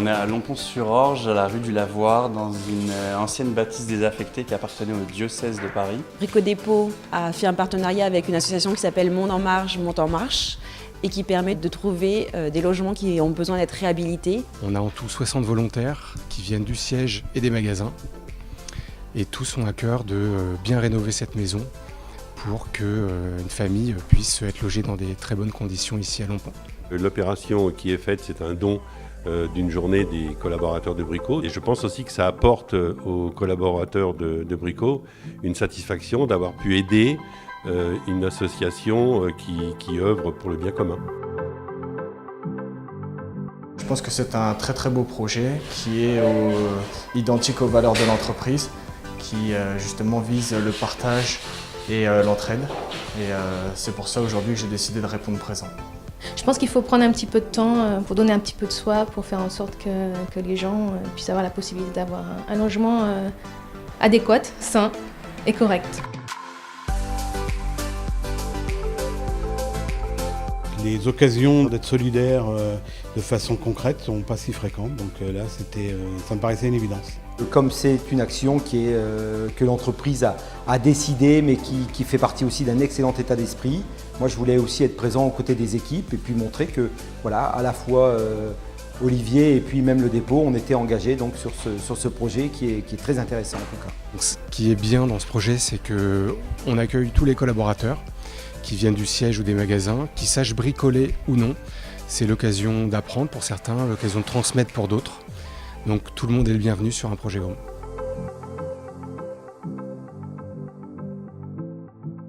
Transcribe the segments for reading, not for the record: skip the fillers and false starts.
On est à Lompont-sur-Orge, à la rue du Lavoir, dans une ancienne bâtisse désaffectée qui appartenait au diocèse de Paris. Brico Dépôt a fait un partenariat avec une association qui s'appelle Monde en Marche, Monte en Marche, et qui permet de trouver des logements qui ont besoin d'être réhabilités. On a en tout 60 volontaires qui viennent du siège et des magasins. Et tous ont à cœur de bien rénover cette maison pour qu'une famille puisse être logée dans des très bonnes conditions ici à Lompont. L'opération qui est faite, c'est un don d'une journée des collaborateurs de Brico. Et je pense aussi que ça apporte aux collaborateurs de Brico une satisfaction d'avoir pu aider une association qui œuvre pour le bien commun. Je pense que c'est un très très beau projet qui est identique aux valeurs de l'entreprise, qui justement vise le partage et l'entraide. Et c'est pour ça aujourd'hui que j'ai décidé de répondre présent. Je pense qu'il faut prendre un petit peu de temps pour donner un petit peu de soi, pour faire en sorte que les gens puissent avoir la possibilité d'avoir un logement adéquat, sain et correct. Les occasions d'être solidaire de façon concrète ne sont pas si fréquentes, donc là ça me paraissait une évidence. Comme c'est une action que l'entreprise a décidée, mais qui fait partie aussi d'un excellent état d'esprit, moi je voulais aussi être présent aux côtés des équipes et puis montrer que voilà, à la fois Olivier et puis même le dépôt, on était engagés donc, sur ce projet qui est très intéressant en tout cas. Ce qui est bien dans ce projet, c'est qu'on accueille tous les collaborateurs qui viennent du siège ou des magasins, qui sachent bricoler ou non. C'est l'occasion d'apprendre pour certains, l'occasion de transmettre pour d'autres. Donc tout le monde est le bienvenu sur un projet Home.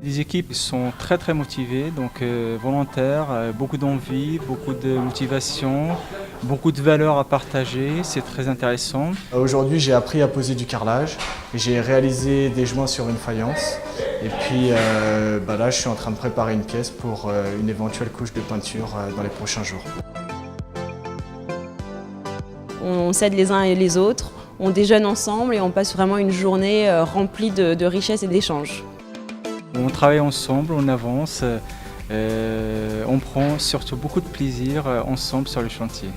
Les équipes sont très motivées, donc volontaires, beaucoup d'envie, beaucoup de motivation, beaucoup de valeurs à partager, c'est très intéressant. Aujourd'hui j'ai appris à poser du carrelage, j'ai réalisé des joints sur une faïence et puis là je suis en train de préparer une pièce pour une éventuelle couche de peinture dans les prochains jours. On s'aide les uns et les autres, on déjeune ensemble et on passe vraiment une journée remplie de richesses et d'échanges. On travaille ensemble, on avance, on prend surtout beaucoup de plaisir ensemble sur le chantier.